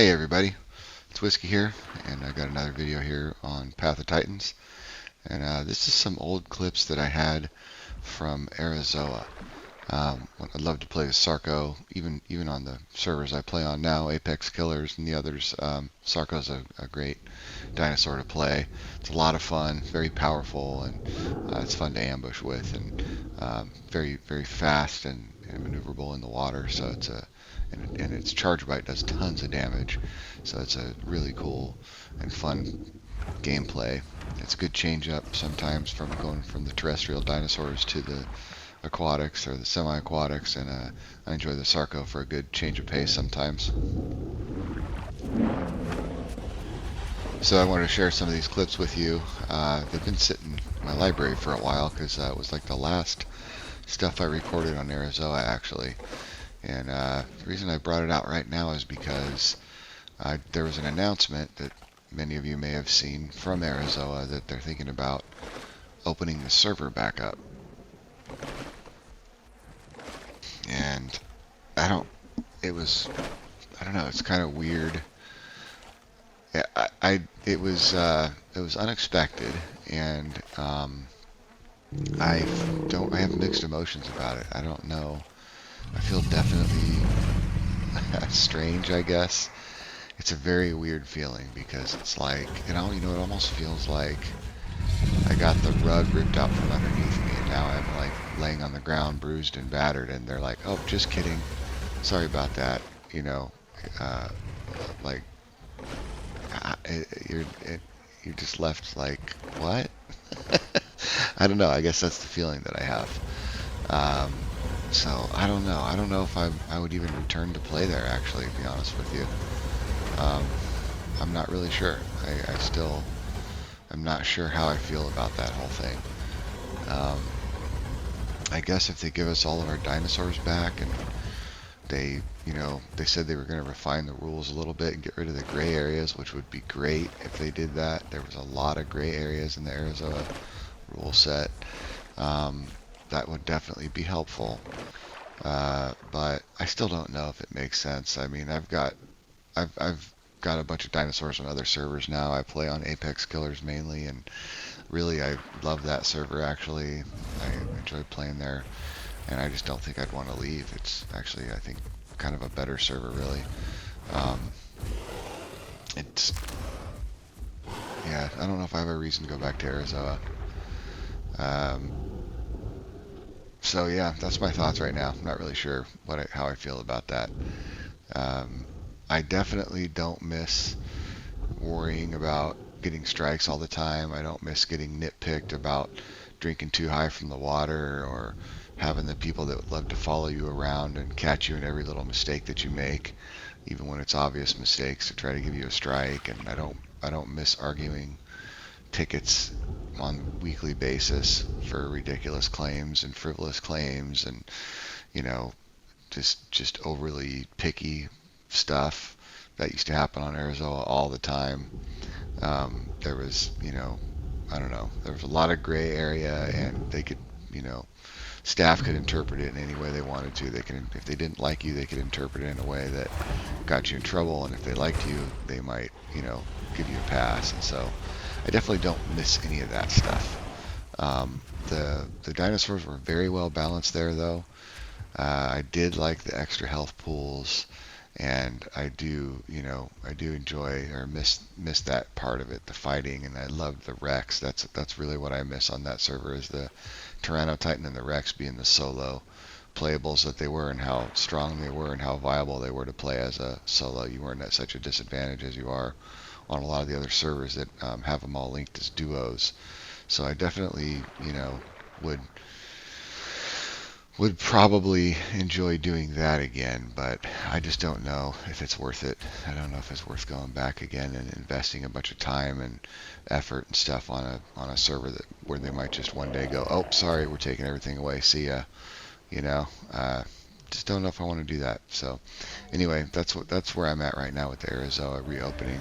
Hey everybody, it's Whiskey here, and I got another video here on Path of Titans. And this is some old clips that I had from Arazoa. I'd love to play with Sarco, even on the servers I play on now, Apex Killers and the others. Sarco's a great dinosaur to play. It's a lot of fun, very powerful, and it's fun to ambush with, and very fast and maneuverable in the water. So it's a and its charge bite does tons of damage. So it's a really cool and fun gameplay. It's a good change up sometimes from going from the terrestrial dinosaurs to the aquatics or the semi-aquatics, and I enjoy the Sarco for a good change of pace sometimes. So I wanted to share some of these clips with you. They've been sitting in my library for a while because it was like the last stuff I recorded on Arazoa actually. And the reason I brought it out right now is because there was an announcement that many of you may have seen from Arazoa that they're thinking about opening the server back up. And I don't know, it's kind of weird. It was unexpected, and I have mixed emotions about it. I don't know. I feel definitely strange, I guess. It's a very weird feeling because it's like, it almost feels like I got the rug ripped out from underneath me, and now I'm like laying on the ground, bruised and battered, and they're like, "Oh, just kidding. Sorry about that." Like you're just left like, what? I don't know. I guess that's the feeling that I have. So I don't know. I don't know if I would even return to play there, actually, to be honest with you. I'm not really sure. I'm not sure how I feel about that whole thing. I guess if they give us all of our dinosaurs back, and they said they were going to refine the rules a little bit and get rid of the gray areas, which would be great if they did that. There was a lot of gray areas in the Arazoa rule set. That would definitely be helpful. But I still don't know if it makes sense. I mean, I've got a bunch of dinosaurs on other servers now. I play on Apex Killers mainly, and really I love that server actually. I enjoy playing there, and I just don't think I'd want to leave. It's actually, I think, kind of a better server really. Yeah, I don't know if I have a reason to go back to Arazoa. So yeah, that's my thoughts right now. I'm not really sure how I feel about that. I definitely don't miss worrying about getting strikes all the time. I don't miss getting nitpicked about drinking too high from the water, or having the people that would love to follow you around and catch you in every little mistake that you make, even when it's obvious mistakes, to try to give you a strike. And I don't miss arguing tickets on a weekly basis for ridiculous claims and frivolous claims, and just overly picky stuff that used to happen on Arazoa all the time. There was, I don't know, there was a lot of gray area, and they could, staff could interpret it in any way they wanted to. If they didn't like you, they could interpret it in a way that got you in trouble, and if they liked you, they might, give you a pass. And so I definitely don't miss any of that stuff. The dinosaurs were very well balanced there, though. I did like the extra health pools, and I do enjoy or miss that part of it, the fighting, and I loved the Rex. That's really what I miss on that server, is the Tyrannotitan and the Rex being the solo playables that they were, and how strong they were, and how viable they were to play as a solo. You weren't at such a disadvantage as you are on a lot of the other servers that have them all linked as duos. So I definitely, would probably enjoy doing that again, but I just don't know if it's worth it. I don't know if it's worth going back again and investing a bunch of time and effort and stuff on a server where they might just one day go, "Oh, sorry, we're taking everything away. See ya." Just don't know if I want to do that. So anyway, that's where I'm at right now with the Arazoa reopening.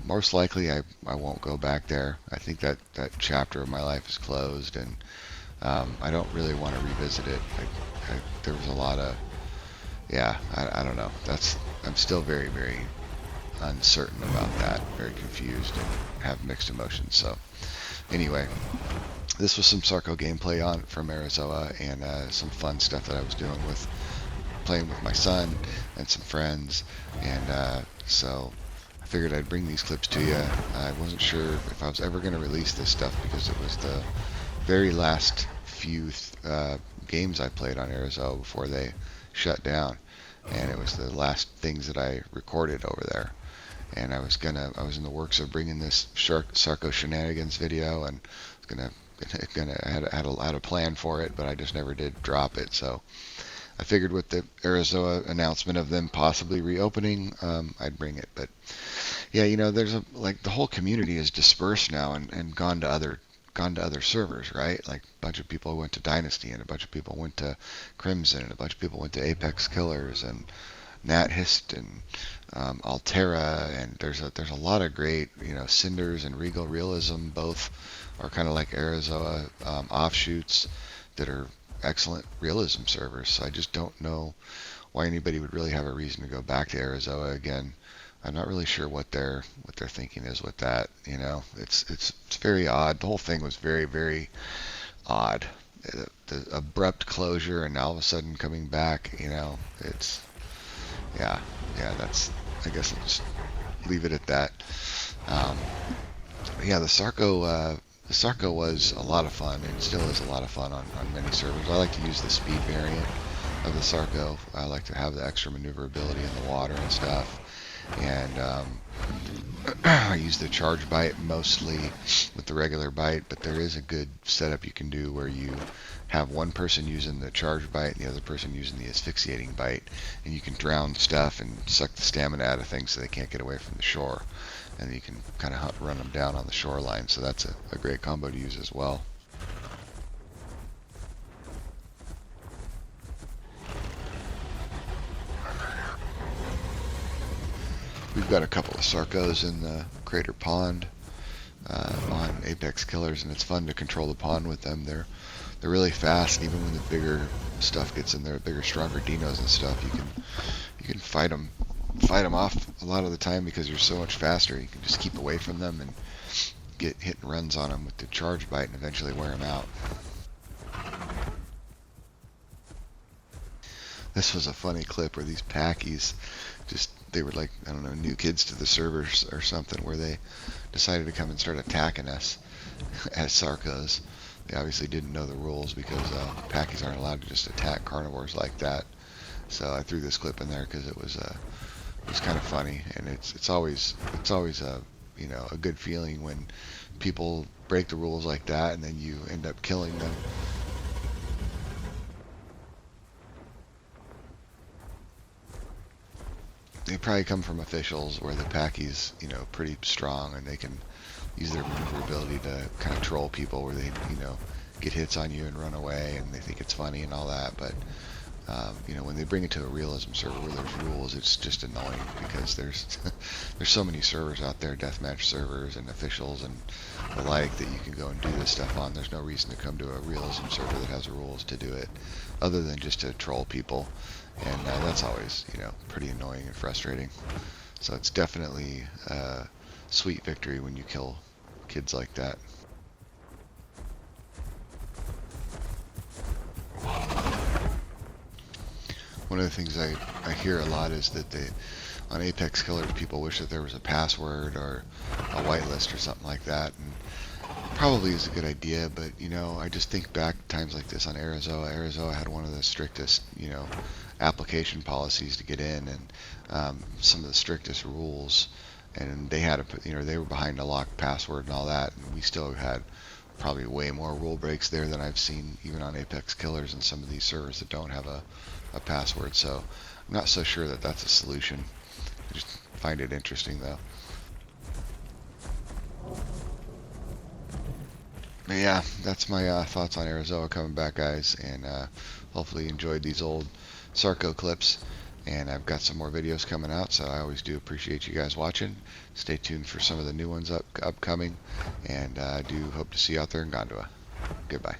Most likely I won't go back there. I think that chapter of my life is closed, and I don't really want to revisit it. There was a lot of yeah, I don't know. I'm still very, very uncertain about that, very confused and have mixed emotions. So anyway, this was some Sarco gameplay on from Arazoa and some fun stuff that I was doing with playing with my son and some friends, and so I figured I'd bring these clips to you. I wasn't sure if I was ever going to release this stuff because it was the very last few games I played on Arazoa before they shut down, and it was the last things that I recorded over there. And I was in the works of bringing this Sarco Shenanigans video, and was had a plan for it, but I just never did drop it. So I figured with the Arazoa announcement of them possibly reopening, I'd bring it. But yeah, there's like the whole community is dispersed now and gone to other servers, right? Like a bunch of people went to Dynasty, and a bunch of people went to Crimson, and a bunch of people went to Apex Killers and NatHist and Altera, and there's a lot of great, Cinders and Regal Realism both are kind of like Arazoa offshoots that are excellent realism servers. So I just don't know why anybody would really have a reason to go back to Arazoa again. I'm not really sure what their thinking is with that. It's very odd. The whole thing was very, very odd. The abrupt closure and all of a sudden coming back. It's yeah, That's, I guess I'll just leave it at that. Um, yeah, the Sarco was a lot of fun and still is a lot of fun on many servers. I like to use the speed variant of the Sarco. I like to have the extra maneuverability in the water and stuff. And I use the charge bite mostly with the regular bite, but there is a good setup you can do where you have one person using the charge bite and the other person using the asphyxiating bite, and you can drown stuff and suck the stamina out of things so they can't get away from the shore, and you can kind of run them down on the shoreline. So that's a great combo to use as well. We've got a couple of Sarcos in the Crater Pond on Apex Killers, and it's fun to control the pond with them. They're really fast, and even when the bigger stuff gets in there, bigger, stronger dinos and stuff, you can fight them off a lot of the time because you're so much faster. You can just keep away from them and get hit and runs on them with the charge bite and eventually wear them out. This was a funny clip where these Packies they were like, I don't know, new kids to the servers or something, where they decided to come and start attacking us as Sarcos. They obviously didn't know the rules because Packies aren't allowed to just attack carnivores like that. So I threw this clip in there because it was kind of funny, and it's always a good feeling when people break the rules like that and then you end up killing them. They probably come from officials where the Packies, pretty strong, and they can use their maneuverability to kind of troll people where they, get hits on you and run away, and they think it's funny and all that. But when they bring it to a realism server where there's rules, it's just annoying because there's so many servers out there, deathmatch servers and officials and the like, that you can go and do this stuff on. There's no reason to come to a realism server that has rules to do it, other than just to troll people, and that's always pretty annoying and frustrating. So it's definitely a sweet victory when you kill kids like that. One of the things I hear a lot is that on Apex Killers, people wish that there was a password or a whitelist or something like that, and probably is a good idea, but I just think back times like this on Arazoa. Arazoa had one of the strictest, application policies to get in, and some of the strictest rules, and they had they were behind a locked password and all that, and we still had probably way more rule breaks there than I've seen even on Apex Killers and some of these servers that don't have a password. So I'm not so sure that that's a solution. I just find it interesting though. But yeah, that's my thoughts on Arazoa coming back, guys, and hopefully you enjoyed these old Sarco clips, and I've got some more videos coming out, so I always do appreciate you guys watching. Stay tuned for some of the new ones upcoming, and I do hope to see you out there in Gondua. Goodbye.